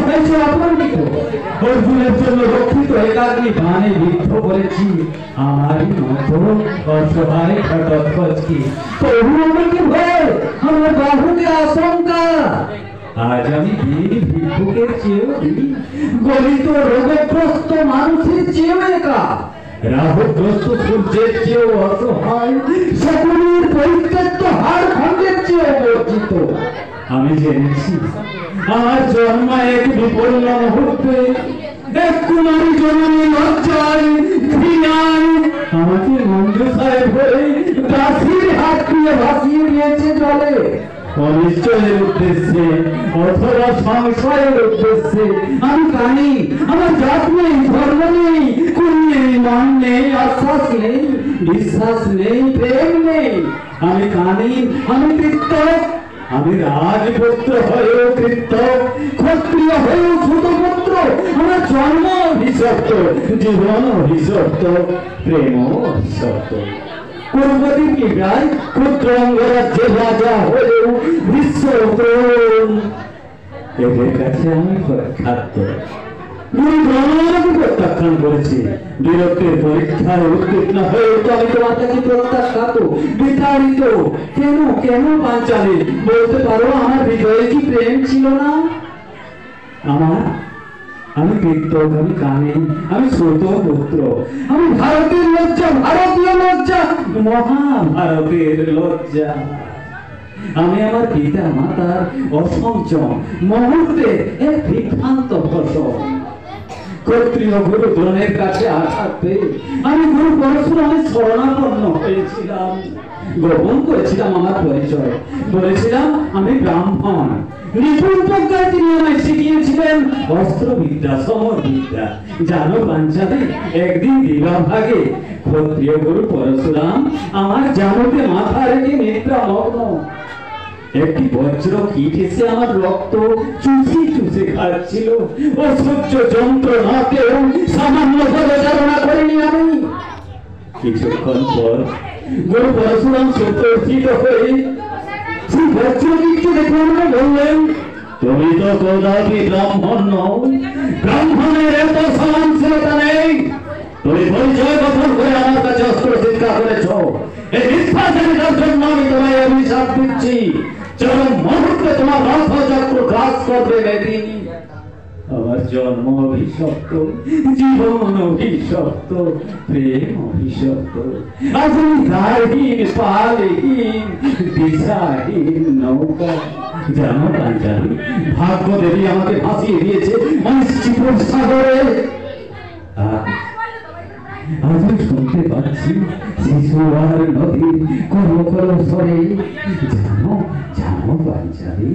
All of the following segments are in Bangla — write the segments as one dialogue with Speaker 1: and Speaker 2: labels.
Speaker 1: হয়েছে অপমানিত, অর্জুনের জন্য রক্ষিত একাগ্নি বাণে বিদ্ধ করেছি আমারই মতো অসহায় ঘটোৎকচকে। তবু আমাকে ভয়, আমার বাহুকে আশঙ্কা। আজ আমি বীর ভিক্ষুকের চেয়েও গলিত রোগগ্রস্ত মানুষের চেয়েও একা, রাহুগ্রস্ত সূর্যের চেয়েও অসহায়, সকলের পরিত্যক্ত হাড় খণ্ডের চেয়েও বর্জিত। আমি জেনেছি আমার জন্ম এক বিপন্ন মুহূর্তে, এক কুমারী জননী লজ্জায় ঘৃণায় আমাকে মঞ্জুষায় ভরে দাসীর হাত দিয়ে ভাসিয়ে দিয়েছে জলে। অনিশ্চয়ের উদ্দেশ্যে অথবা সংশয়ের উদ্দেশ্যে আমি কানি, আমার জাত নেই, ধর্ম নেই, কুল নেই, মান নেই, আশ্বাস নেই, বিশ্বাস নেই, প্রেম নেই। আমি কানি, আমি কৃতক, আমি রাজপুত্র হয়েও কৃতক, ক্ষত্রিয় হয়েও ছোটপুত্র। আমার জন্ম অভিশপ্ত, জীবন অভিশপ্ত, প্রেম অভিশপ্ত। পূর্বদিন কি প্রায় ক্ষুদ্র অঙ্গরাজ্যের রাজা হলেও বিশ্ব এদের কাছে আমি খাদ্য প্রত্যাখ্যান করেছি। বীরত্বের পরীক্ষায় উত্তীর্ণ হয়ে তো আমি তোমার কাছে প্রত্যাখ্যাত, বিতাড়িত। কেন কেন পাঞ্চালী? বলতে পারো আমার হৃদয়ে কি প্রেম ছিল না? আমি কীর্তক, আমি কানে, আমি শ্রোত পুত্র, আমি ভারতের লজ্জা, ভারতীয় লজ্জা, মহাভারতের লজ্জা। আমি আমার পিতা মাতার অসংযম মুহূর্তে এক বিভ্রান্ত ফসল। ক্ষত্রিয় গুরু দ্রোণের কাছে আঘাত পেয়ে আমি গুরু পরশুরামের শরণাপন্ন হয়েছিলাম। গোপন করেছিলাম আমার পরিচয়, বলেছিলাম আমি ব্রাহ্মণ। নিপুণ প্রজ্ঞায় তিনি আমায় শিখিয়েছিলেন অস্ত্রবিদ্যা, সমরবিদ্যা। জানো পাঞ্চালী, একদিন দিবাভাগে ক্ষত্রিয় গুরু পরশুরাম আমার জানুতে মাথা রেখে নিদ্রামগ্ন। একটি বজ্র কীট এসে আমার রক্ত চুষে চুষে খাচ্ছিল। অসহ্য যন্ত্রণাতেও সামান্য পদচারণা করিনি আমি। কিছুক্ষণ পর গুরু পরশুরাম সত্যর্থিত হয়ে সেই বজ্র কীটকে দেখে আমাকে বললেন, তুমি তো কদাপি ব্রাহ্মণ নও, ব্রাহ্মণের এত সহনশীলতা নেই। তুমি পরিচয় গঠন করে আমার কাছে অস্ত্র শিক্ষা করেছ। এই মিথ্যা জানিটার জন্য আমি তোমায় অভিশাপ দিচ্ছি। চরম মুহূর্তে তোমার রথচক্র গ্রাস করবে মেদিনী। আমার জন্ম অভিশপ্ত, জীবন অভিশপ্ত, প্রেম অভিশপ্ত। আজ আমি ধারহীন, পালহীন, দিশাহীন নৌকা। জানো পাঞ্চালী, ভাগ্য দেবী আমাকে ভাসিয়ে দিয়েছে অনিশ্চিত সাগরে। আজ শুনতে পাচ্ছি শিশু আর নদীর কল কল স্বরে। জানো জানো পাঞ্চালী,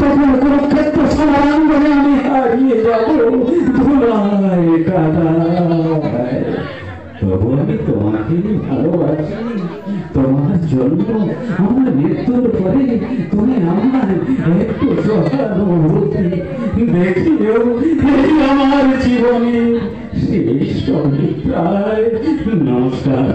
Speaker 1: তখন কুরুক্ষেত্র সমরাঙ্গনে আমি হারিয়ে যাব ধুলায় কাদায়। তবু আমি তোমাকে ভালোবাসি। তোমার জন্য আমার মৃত্যুর পরে তুমি আমার একটু সহানুভূতি দেখিও। এই আমার জীবনে শেষ অভিপ্রায়। নমস্কার।